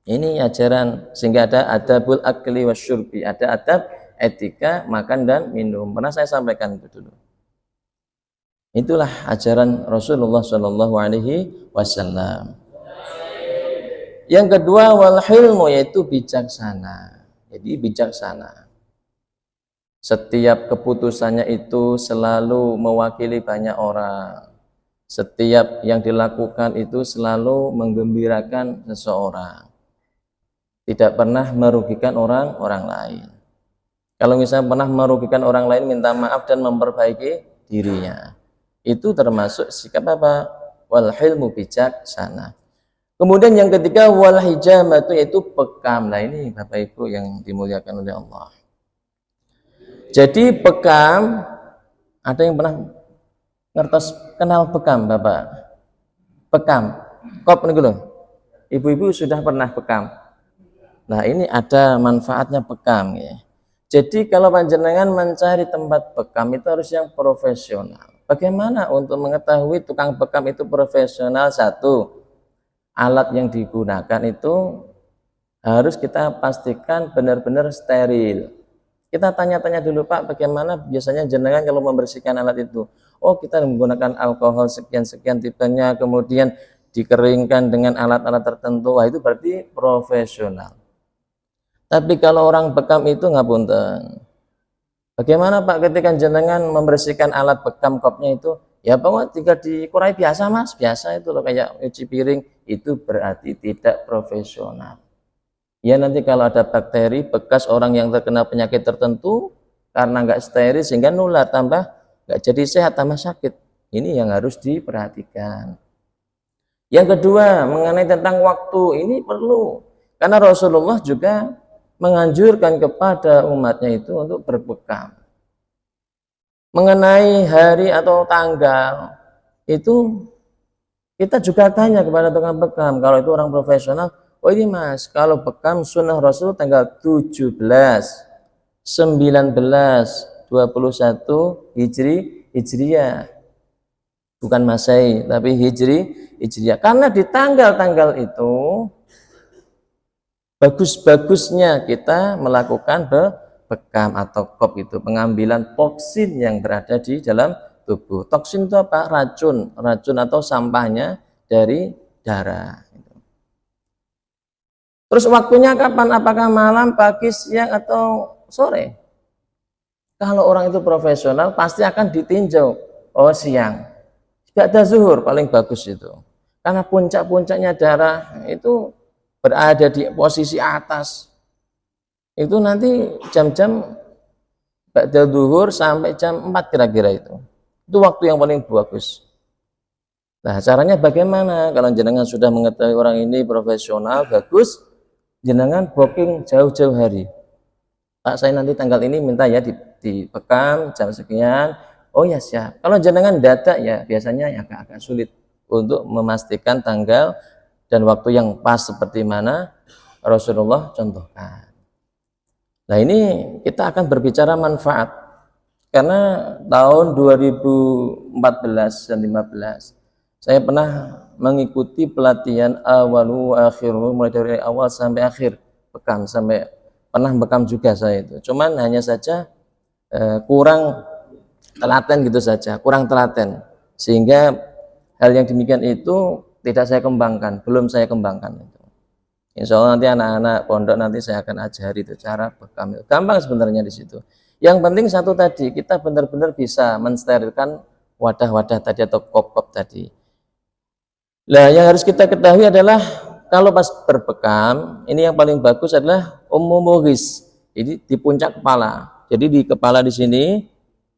Ini ajaran, sehingga ada adabul akli wasyurbi, ada adab etika makan dan minum. Pernah saya sampaikan itu dulu. Itulah ajaran Rasulullah Shallallahu Alaihi Wasallam. Yang kedua, wal hilmu, yaitu bijaksana. Jadi bijaksana. Setiap keputusannya itu selalu mewakili banyak orang. Setiap yang dilakukan itu selalu menggembirakan seseorang. Tidak pernah merugikan orang lain. Kalau misalnya pernah merugikan orang lain, minta maaf dan memperbaiki dirinya. Itu termasuk sikap apa? Wal hilmu, bijaksana. Kemudian yang ketiga, wal hijamatu, yaitu pekam. Nah ini Bapak Ibu yang dimuliakan oleh Allah. Jadi pekam, ada yang pernah ngertos kenal pekam Bapak? Pekam, kop nih loh. Ibu-ibu sudah pernah pekam. Nah ini ada manfaatnya pekam ya. Jadi kalau panjenengan mencari tempat bekam itu harus yang profesional. Bagaimana untuk mengetahui tukang bekam itu profesional? Satu, alat yang digunakan itu harus kita pastikan benar-benar steril. Kita tanya-tanya dulu, Pak, bagaimana biasanya jenengan kalau membersihkan alat itu? Oh, kita menggunakan alkohol sekian-sekian tipenya, kemudian dikeringkan dengan alat-alat tertentu. Wah, itu berarti profesional. Tapi kalau orang bekam itu ngapunten. Bagaimana Pak ketika jenengan membersihkan alat bekam kopnya itu? Ya pokoknya tinggal dikurai biasa Mas, biasa itu loh kayak cuci piring, itu berarti tidak profesional. Ya nanti kalau ada bakteri bekas orang yang terkena penyakit tertentu karena nggak steril sehingga nular, tambah nggak jadi sehat, tambah sakit. Ini yang harus diperhatikan. Yang kedua mengenai tentang waktu, ini perlu karena Rasulullah juga menganjurkan kepada umatnya itu untuk berbekam. Mengenai hari atau tanggal itu kita juga tanya kepada tukang bekam. Kalau itu orang profesional, oh ini Mas, kalau bekam sunnah Rasul tanggal 17, 19, 21 Hijriyah. Bukan Masehi, tapi Hijriyah. Karena di tanggal-tanggal itu bagus-bagusnya kita melakukan bekam atau kop, itu pengambilan toksin yang berada di dalam tubuh. Toksin itu apa? Racun atau sampahnya dari darah. Terus waktunya kapan? Apakah malam, pagi, siang, atau sore? Kalau orang itu profesional pasti akan ditinjau. Oh siang, ba'da zuhur paling bagus itu. Karena puncak-puncaknya darah itu berada di posisi atas. Itu nanti jam-jam ba'da zuhur sampai jam 4 kira-kira itu. Itu waktu yang paling bagus. Nah caranya bagaimana? Kalau jenengan sudah mengetahui orang ini profesional, bagus, jenengan booking jauh-jauh hari. Pak saya nanti tanggal ini minta ya dibekam jam sekian. Oh ya siap. Kalau jenengan dadak ya biasanya agak sulit untuk memastikan tanggal dan waktu yang pas seperti mana Rasulullah contohkan. Nah ini kita akan berbicara manfaat karena tahun 2014 dan 2015 saya pernah mengikuti pelatihan awalu akhiru, mulai dari awal sampai akhir bekam, sampai pernah bekam juga saya itu. Cuman hanya saja kurang telaten gitu saja, kurang telaten, sehingga hal yang demikian itu tidak saya kembangkan, belum saya kembangkan itu. Insya Allah nanti anak-anak pondok nanti saya akan ajari itu cara bekam. Gampang sebenarnya di situ. Yang penting satu tadi, kita benar-benar bisa mensterilkan wadah-wadah tadi atau kop-kop tadi. Nah, yang harus kita ketahui adalah kalau pas berbekam, ini yang paling bagus adalah umumuhis. Jadi di puncak kepala. Jadi di kepala di sini,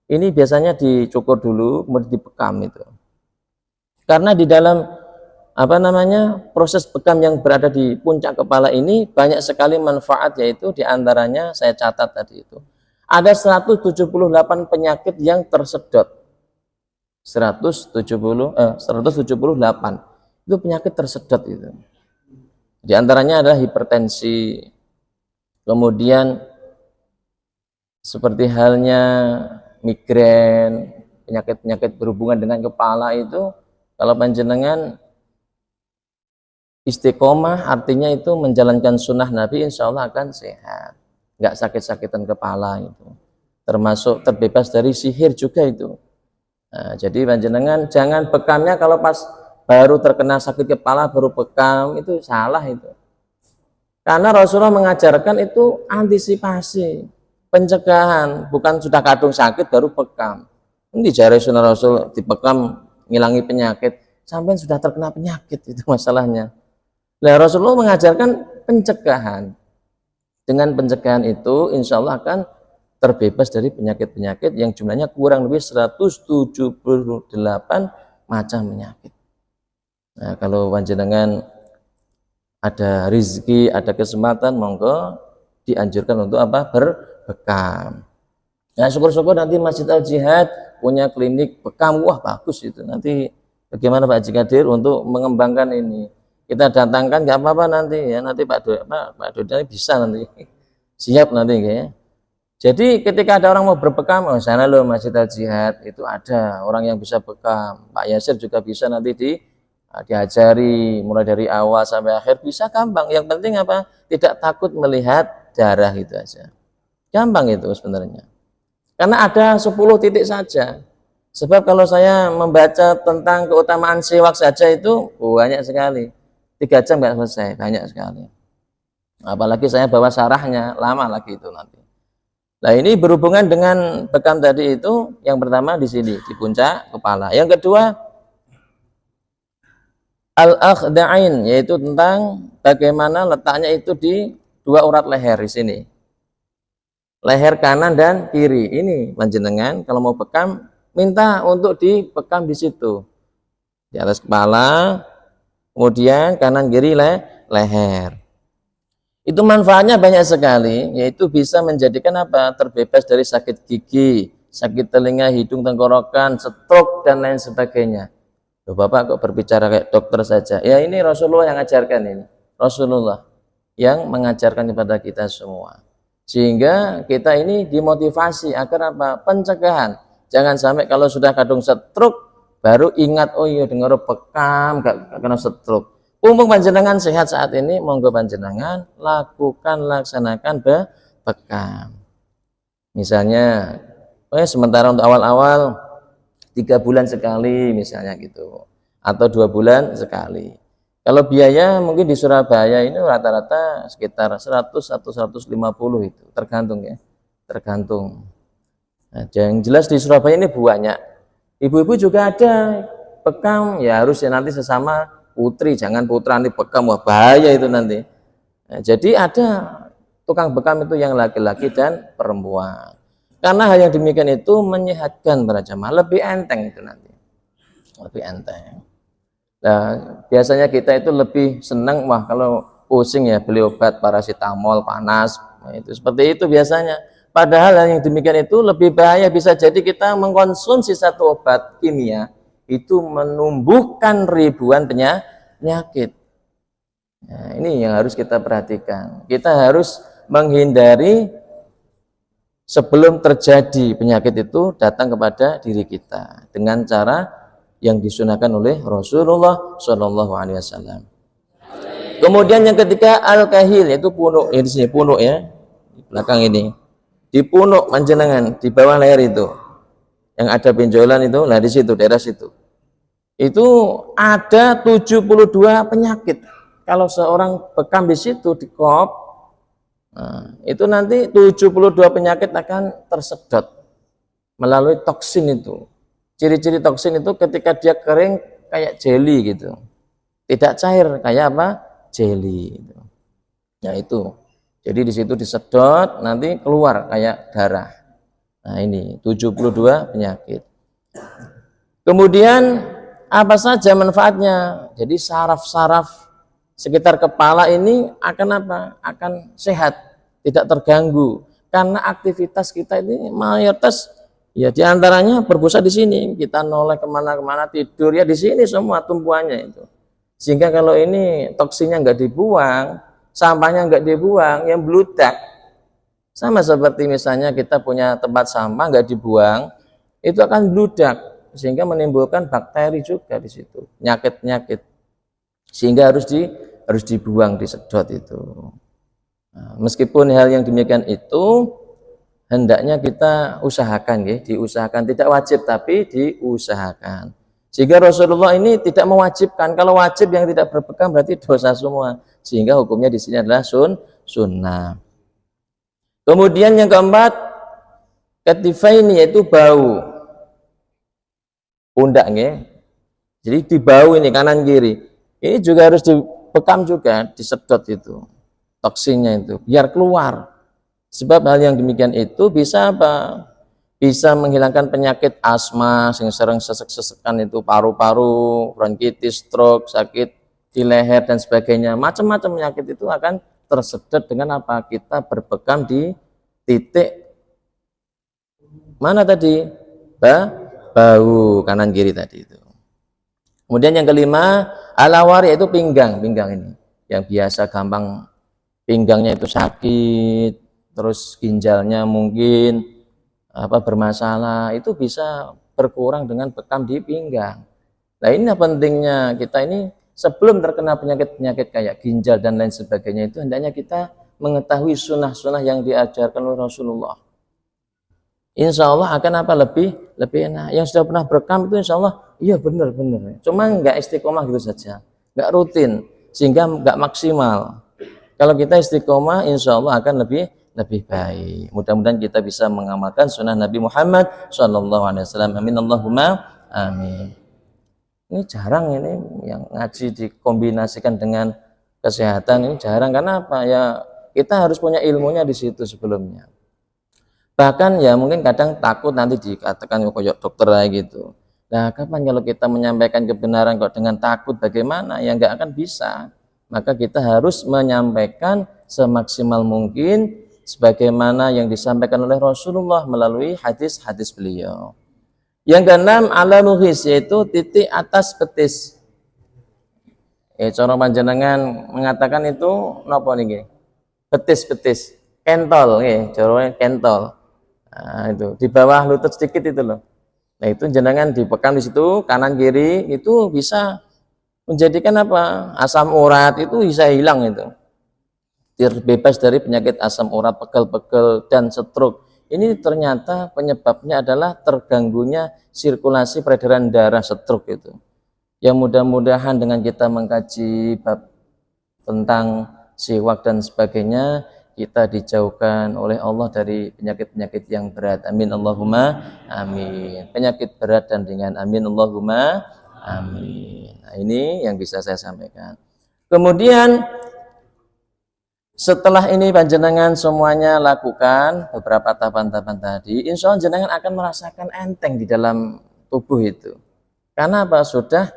ini biasanya dicukur dulu, kemudian dibekam itu. Karena di dalam proses bekam yang berada di puncak kepala ini banyak sekali manfaat, yaitu diantaranya saya catat tadi itu. Ada 178 penyakit yang tersedot. 178 itu penyakit tersedot itu. Di antaranya adalah hipertensi, kemudian seperti halnya migrain, penyakit-penyakit berhubungan dengan kepala itu kalau panjenengan Istiqomah artinya itu menjalankan sunnah Nabi, insya Allah akan sehat, nggak sakit-sakitan kepala itu. Termasuk terbebas dari sihir juga itu. Nah, jadi panjenengan jangan bekamnya kalau pas baru terkena sakit kepala baru bekam, itu salah itu. Karena Rasulullah mengajarkan itu antisipasi, pencegahan, bukan sudah kadung sakit baru bekam. Ini jari sunnah Rasul dibekam ngilangi penyakit, sampai sudah terkena penyakit itu masalahnya. Nah, Rasulullah mengajarkan pencegahan. Dengan pencegahan itu insya Allah akan terbebas dari penyakit-penyakit yang jumlahnya kurang lebih 178 macam penyakit. Nah, kalau panjenengan ada rizki, ada kesempatan, monggo dianjurkan untuk apa? Berbekam. Nah, syukur-syukur nanti Masjid Al Jihad punya klinik bekam, wah bagus itu. Nanti bagaimana Pak Jikadir untuk mengembangkan ini? Kita datangkan nggak apa-apa nanti ya, nanti Pak Dodi bisa nanti siap nanti ya. Jadi ketika ada orang mau berbekam, oh sana loh Masjid Al Jihad itu ada orang yang bisa bekam. Pak Yasir juga bisa nanti diajari mulai dari awal sampai akhir, bisa gampang. Yang penting apa? Tidak takut melihat darah itu aja. Gampang itu sebenarnya. Karena ada 10 titik saja. Sebab kalau saya membaca tentang keutamaan siwak saja itu banyak sekali. 3 jam nggak selesai, banyak sekali. Apalagi saya bawa syarahnya, lama lagi itu nanti. Nah, ini berhubungan dengan bekam tadi itu, yang pertama di sini, di puncak kepala. Yang kedua, al-akhda'ain, yaitu tentang bagaimana letaknya itu di 2 urat leher di sini. Leher kanan dan kiri. Ini panjenengan kalau mau bekam, minta untuk dibekam di situ. Di atas kepala, kemudian kanan kiri leher. Itu manfaatnya banyak sekali, yaitu bisa menjadikan apa? Terbebas dari sakit gigi, sakit telinga, hidung, tenggorokan, stroke dan lain sebagainya. Loh, Bapak kok berbicara kayak dokter saja? Ya ini Rasulullah yang ajarkan ini. Rasulullah yang mengajarkan kepada kita semua. Sehingga kita ini dimotivasi agar apa? Pencegahan. Jangan sampai kalau sudah kadung stroke baru ingat, oh iya dengar bekam gak kena stroke. Mumpung panjenengan sehat saat ini, monggo panjenengan laksanakan bekam. Misalnya, sementara untuk awal-awal 3 bulan sekali misalnya gitu, atau 2 bulan sekali. Kalau biaya mungkin di Surabaya ini rata-rata sekitar 100 atau 150 itu, tergantung ya, tergantung. Nah, yang jelas di Surabaya ini banyak. Ibu-ibu juga ada bekam, ya harus ya nanti sesama putri, jangan putra nanti bekam, wah bahaya itu nanti. Nah, jadi ada tukang bekam itu yang laki-laki dan perempuan. Karena hal yang demikian itu menyehatkan para jamaah, lebih enteng itu nanti, lebih enteng. Nah, biasanya kita itu lebih senang, wah kalau pusing ya beli obat paracetamol panas, nah, itu seperti itu biasanya. Padahal yang demikian itu lebih bahaya, bisa jadi kita mengkonsumsi satu obat kimia itu menumbuhkan ribuan penyakit. Nah, ini yang harus kita perhatikan. Kita harus menghindari sebelum terjadi penyakit itu datang kepada diri kita dengan cara yang disunahkan oleh Rasulullah Shallallahu Alaihi Wasallam. Kemudian yang ketiga al-kahil, yaitu punuk. Di sini punuk ya, di belakang ini. Di punuk panjenengan, di bawah leher itu yang ada benjolan itu, nah di situ, daerah situ itu ada 72 penyakit. Kalau seorang bekam di situ di kop, nah, itu nanti 72 penyakit akan tersedot melalui toksin itu. Ciri-ciri toksin itu ketika dia kering kayak jelly gitu, tidak cair kayak apa? Jelly gitu. Nah itu, jadi di situ disedot, nanti keluar kayak darah. Nah ini 72 penyakit. Kemudian apa saja manfaatnya? Jadi saraf-saraf sekitar kepala ini akan apa? Akan sehat, tidak terganggu. Karena aktivitas kita ini mayoritas ya diantaranya berpusat di sini. Kita noleh kemana-kemana, tidur ya di sini semua tumpuannya itu. Sehingga kalau ini toksinnya nggak dibuang, sampahnya nggak dibuang, yang bludak. Sama seperti misalnya kita punya tempat sampah nggak dibuang, itu akan bludak sehingga menimbulkan bakteri juga di situ, penyakit-penyakit. Sehingga harus harus dibuang, disedot itu. Nah, meskipun hal yang demikian itu hendaknya kita usahakan, ya, diusahakan, tidak wajib tapi diusahakan. Sehingga Rasulullah ini tidak mewajibkan. Kalau wajib yang tidak berbekam berarti dosa semua. Sehingga hukumnya di sini adalah sunnah. Kemudian yang keempat, katifaini, yaitu bau pundak, ya. Jadi di bau ini kanan kiri. Ini juga harus dibekam juga, disedot itu toksinnya itu biar keluar. Sebab hal yang demikian itu bisa apa? Bisa menghilangkan penyakit asma yang sering sesek-sesekan itu, paru-paru, bronkitis, stroke, sakit di leher dan sebagainya. Macam-macam penyakit itu akan tersedot dengan apa? Kita berbekam di titik mana tadi? Bau kanan kiri tadi itu. Kemudian yang kelima, alawar, yaitu pinggang ini yang biasa gampang pinggangnya itu sakit, terus ginjalnya mungkin bermasalah, itu bisa berkurang dengan bekam di pinggang. Nah, ini pentingnya kita ini sebelum terkena penyakit-penyakit kayak ginjal dan lain sebagainya, itu hendaknya kita mengetahui sunnah-sunnah yang diajarkan oleh Rasulullah. Insya Allah akan apa, lebih enak. Yang sudah pernah bekam itu insya Allah iya benar. Cuma nggak istiqomah gitu saja, nggak rutin, sehingga nggak maksimal. Kalau kita istiqomah, insya Allah akan lebih baik. Mudah-mudahan kita bisa mengamalkan sunnah Nabi Muhammad SAW. Amin Allahumma amin. Ini jarang ini yang ngaji dikombinasikan dengan kesehatan, ini jarang. Karena apa? Ya kita harus punya ilmunya di situ sebelumnya. Bahkan ya mungkin kadang takut nanti dikatakan kayak dokter gitu. Nah, kapan kalau kita menyampaikan kebenaran kok dengan takut, bagaimana? Ya nggak akan bisa. Maka kita harus menyampaikan semaksimal mungkin sebagaimana yang disampaikan oleh Rasulullah melalui hadis-hadis beliau. Yang keenam, ala nuhis, yaitu titik atas betis. Cara panjenengan mengatakan itu napa niki? Betis, kentol, cara kentol. Nah, itu di bawah lutut sedikit itu loh. Nah, itu jenengan dipekam di situ kanan kiri, itu bisa menjadikan apa? Asam urat itu bisa hilang itu. Terbebas dari penyakit asam urat, pegel-pegel dan stroke. Ini ternyata penyebabnya adalah terganggunya sirkulasi peredaran darah, stroke itu. Yang mudah-mudahan dengan kita mengkaji bab tentang siwak dan sebagainya, kita dijauhkan oleh Allah dari penyakit-penyakit yang berat. Amin Allahumma amin. Penyakit berat dan ringan. Amin Allahumma amin. Nah, ini yang bisa saya sampaikan. Kemudian setelah ini panjenengan semuanya lakukan beberapa tahapan-tahapan tadi, insya Allah jenengan akan merasakan enteng di dalam tubuh itu. Karena apa? Sudah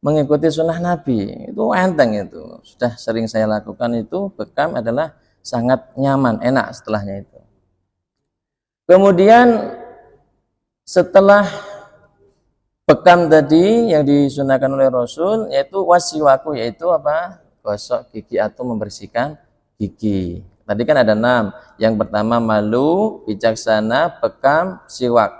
mengikuti sunnah Nabi, itu enteng itu. Sudah sering saya lakukan itu, bekam adalah sangat nyaman, enak setelahnya itu. Kemudian setelah bekam tadi yang disunahkan oleh Rasul, yaitu wasiwaku, yaitu apa? Gosok gigi atau membersihkan gigi. Tadi kan ada 6. Yang pertama malu, bijaksana, bekam, siwak.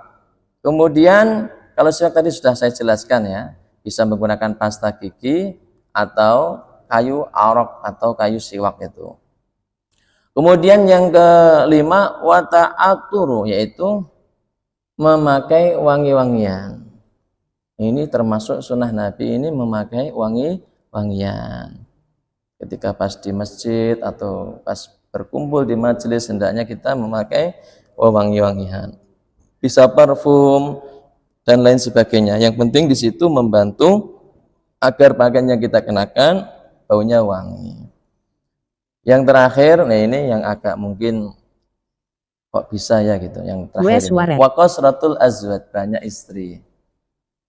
Kemudian kalau siwak tadi sudah saya jelaskan ya, bisa menggunakan pasta gigi atau kayu arok atau kayu siwak itu. Kemudian yang kelima, wata'aturu, yaitu memakai wangi-wangian. Ini termasuk sunnah Nabi, ini memakai wangi-wangian. Ketika pas di masjid atau pas berkumpul di majelis, hendaknya kita memakai wangi-wangian. Bisa parfum dan lain sebagainya. Yang penting di situ membantu agar pakaian yang kita kenakan baunya wangi. Yang terakhir, nah ini yang agak mungkin kok bisa ya gitu. Yang terakhir, wa qasratul azwaj, banyak istri.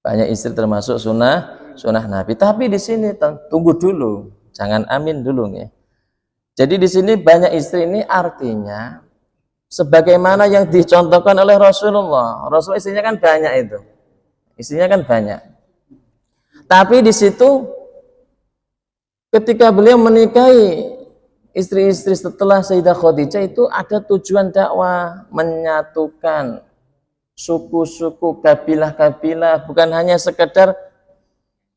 Banyak istri termasuk sunnah Nabi. Tapi di sini tunggu dulu, jangan amin dulu ya. Jadi di sini banyak istri ini artinya sebagaimana yang dicontohkan oleh Rasulullah. Rasul istrinya kan banyak itu. Istrinya kan banyak. Tapi di situ ketika beliau menikahi istri-istri setelah Sayyidah Khadijah itu ada tujuan dakwah, menyatukan suku-suku, kabilah-kabilah, bukan hanya sekedar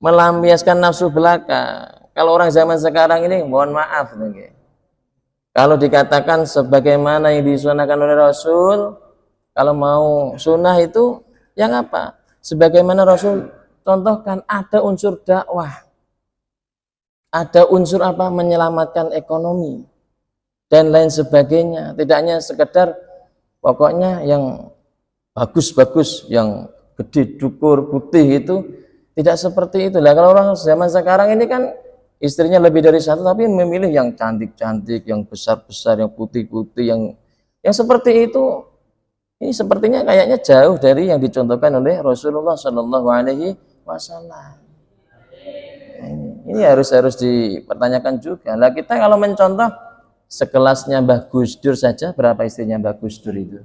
melampiaskan nafsu belaka. Kalau orang zaman sekarang ini, mohon maaf nih. Kalau dikatakan sebagaimana yang disunahkan oleh Rasul, kalau mau sunnah itu yang apa? Sebagaimana Rasul contohkan, ada unsur dakwah, ada unsur apa? Menyelamatkan ekonomi dan lain sebagainya. Tidak hanya sekedar pokoknya yang bagus-bagus, yang gede, dukur, putih itu tidak seperti itu. Lah kalau orang zaman sekarang ini kan istrinya lebih dari satu, tapi memilih yang cantik-cantik, yang besar-besar, yang putih-putih, yang seperti itu. Ini sepertinya kayaknya jauh dari yang dicontohkan oleh Rasulullah Shallallahu Alaihi Wasallam. Ini harus dipertanyakan juga. Lah kita kalau mencontoh sekelasnya Mbah Gus Dur saja, berapa istrinya Mbah Gus Dur itu?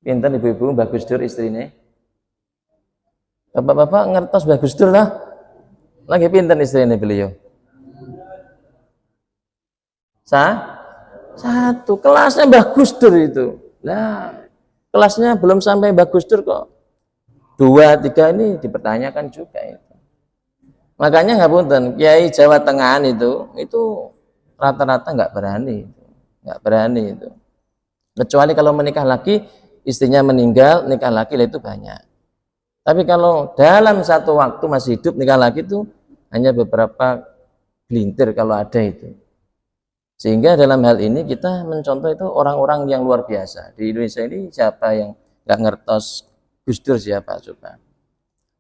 Pinten ibu-ibu Mbah Gus Dur istrinya? Bapak-bapak ngertos Mbah Gus Dur lah. Lagi pinten istrinya beliau? Satu. Kelasnya Mbah Gus Dur itu. Lah, kelasnya belum sampai Mbah Gus Dur kok. 2, 3 ini dipertanyakan juga itu. Makanya nggak punten, Kiai Jawa Tengahan itu rata-rata nggak berani itu. Kecuali kalau menikah lagi, istrinya meninggal, nikah lagi itu banyak. Tapi kalau dalam satu waktu masih hidup nikah lagi itu hanya beberapa gelintir kalau ada itu. Sehingga dalam hal ini kita mencontoh itu orang-orang yang luar biasa. Di Indonesia ini siapa yang nggak ngertos Gus Dur siapa coba?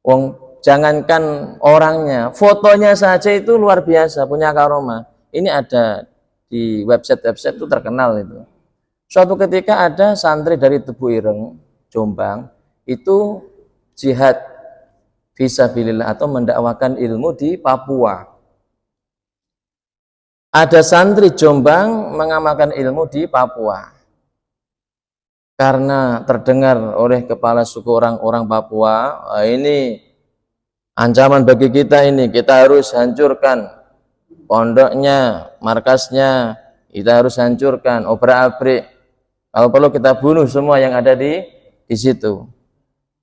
Wong jangankan orangnya, fotonya saja itu luar biasa, punya karomah. Ini ada di website itu terkenal itu. Suatu ketika ada santri dari Tebu Ireng, Jombang, itu jihad fisabilillah atau mendakwakan ilmu di Papua. Ada santri Jombang mengamalkan ilmu di Papua. Karena terdengar oleh kepala suku orang-orang Papua, ini ancaman bagi kita ini, kita harus hancurkan pondoknya, markasnya, kita harus hancurkan, obrak-abrik. Kalau perlu kita bunuh semua yang ada di situ.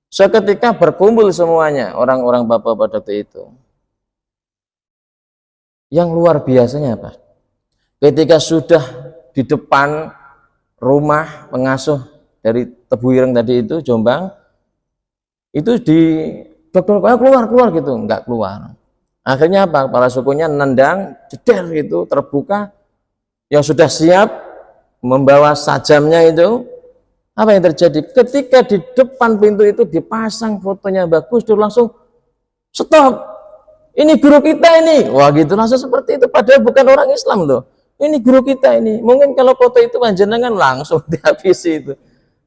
Seketika berkumpul semuanya orang-orang Papua pada waktu itu. Yang luar biasanya apa? Ketika sudah di depan rumah pengasuh dari Tebu Ireng tadi itu, Jombang, itu di keluar gitu, enggak keluar. Akhirnya apa? Para sukunya nendang, jeder gitu, terbuka, yang sudah siap membawa sajamnya itu. Apa yang terjadi? Ketika di depan pintu itu dipasang fotonya bagus, Dur langsung stop. Ini guru kita ini. Wah gitu langsung seperti itu. Padahal bukan orang Islam loh. Ini guru kita ini. Mungkin kalau foto itu panjenengan langsung dihabisi itu.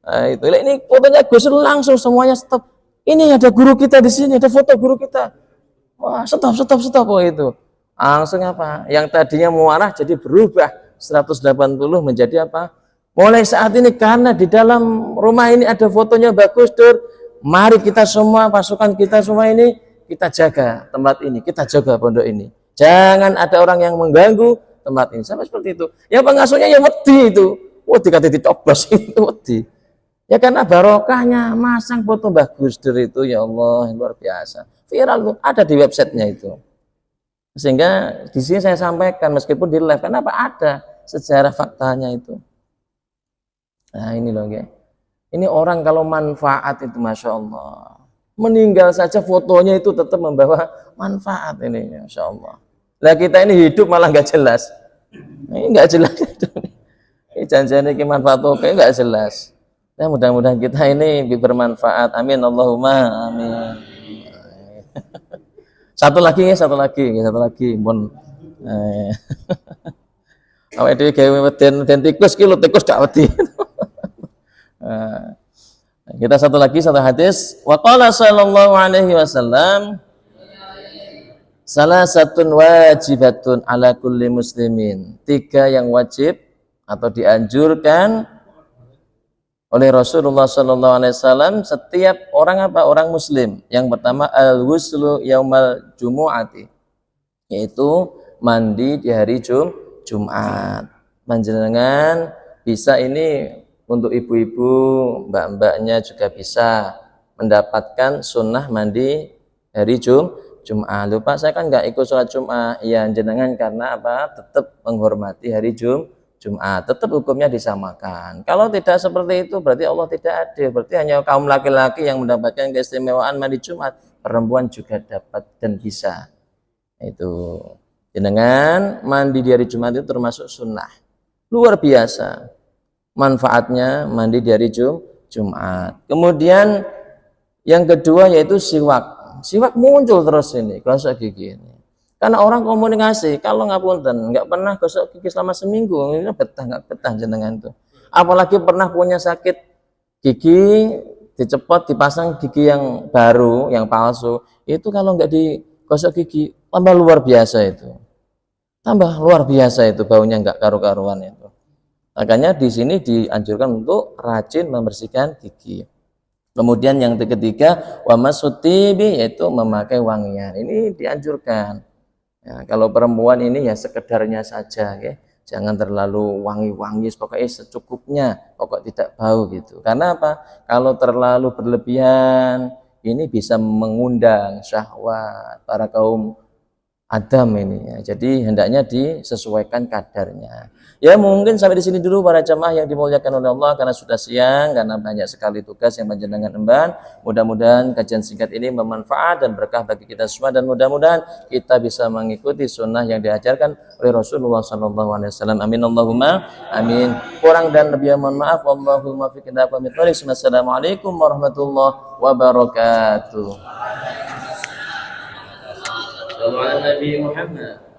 Nah, itu. Ini fotonya Gus langsung semuanya stop. Ini ada guru kita di sini, ada foto guru kita. Wah stop. Oh itu. Langsung apa? Yang tadinya muarah jadi berubah 180 menjadi apa? Mulai saat ini karena di dalam rumah ini ada fotonya bagus, Dur. Mari kita semua, pasukan kita semua ini, kita jaga tempat ini, kita jaga pondok ini. Jangan ada orang yang mengganggu tempat ini. Sampai seperti itu. Yang pengasuhnya yang wedi itu. Wah, dikata dicoblos itu wedi. Ya karena barokahnya masang foto bagus, Dur itu, ya Allah, luar biasa. Viral tuh, ada di websitenya itu. Sehingga di sini saya sampaikan meskipun di live, kenapa ada sejarah faktanya itu. Nah ini loh ya. Ini orang kalau manfaat itu Masya Allah. Meninggal saja fotonya itu tetap membawa manfaat ini Masya Allah. Nah kita ini hidup malah nggak jelas. Ini nggak jelas. Ini janjiannya manfaat oke nggak jelas. Ya mudah-mudahan kita ini bermanfaat. Amin Allahumma amin. Satu lagi. Bon. Awake dhewe gawe den tikus ki lho tikus gak wedi. Kita satu hadis. Wa qala sallallahu alaihi wasallam salasatun wajibatun ala kulli muslimin. 3 yang wajib atau dianjurkan oleh Rasulullah sallallahu alaihi wasallam setiap orang orang muslim. Yang pertama al-ghuslu yaumal jumu'ati, yaitu mandi di hari Jumat. Panjenengan bisa ini untuk ibu-ibu, mbak-mbaknya juga bisa mendapatkan sunnah mandi hari Jum'ah. Lupa saya kan nggak ikut sholat Jum'ah. Ya jenengan karena apa? Tetap menghormati hari Jum'at. Tetap hukumnya disamakan. Kalau tidak seperti itu berarti Allah tidak adil. Berarti hanya kaum laki-laki yang mendapatkan keistimewaan mandi Jumat. Perempuan juga dapat dan bisa. Itu jenengan mandi di hari Jumat itu termasuk sunnah. Luar biasa manfaatnya mandi di hari Jumat. Kemudian yang kedua yaitu siwak. Siwak muncul terus ini, gosok gigi ini. Karena orang komunikasi, kalau ngapunten nggak pernah gosok gigi selama seminggu, ini nggak betah jenengan tuh. Apalagi pernah punya sakit gigi, dicepot dipasang gigi yang baru, yang palsu, itu kalau nggak digosok gigi tambah luar biasa itu. Tambah luar biasa itu baunya nggak karu-karuan itu. Makanya di sini dianjurkan untuk rajin membersihkan gigi. Kemudian yang ketiga, wamasutibi, yaitu memakai wangian. Ini dianjurkan. Ya, kalau perempuan ini ya sekedarnya saja, ya. Jangan terlalu wangi-wangi, pokoknya secukupnya, pokok tidak bau gitu. Karena apa? Kalau terlalu berlebihan, ini bisa mengundang syahwat para kaum Adam ini ya. Jadi hendaknya disesuaikan kadarnya. Ya mungkin sampai di sini dulu para jamaah yang dimuliakan oleh Allah, karena sudah siang, karena banyak sekali tugas yang panjenengan emban. Mudah-mudahan kajian singkat ini bermanfaat dan berkah bagi kita semua, dan mudah-mudahan kita bisa mengikuti sunnah yang diajarkan oleh Rasulullah SAW. Amin Allahumma amin. Kurang dan lebih mohon maaf. Allahumma fiqh dan pamit. Assalamualaikum warahmatullahi wabarakatuh. Nabi Muhammad.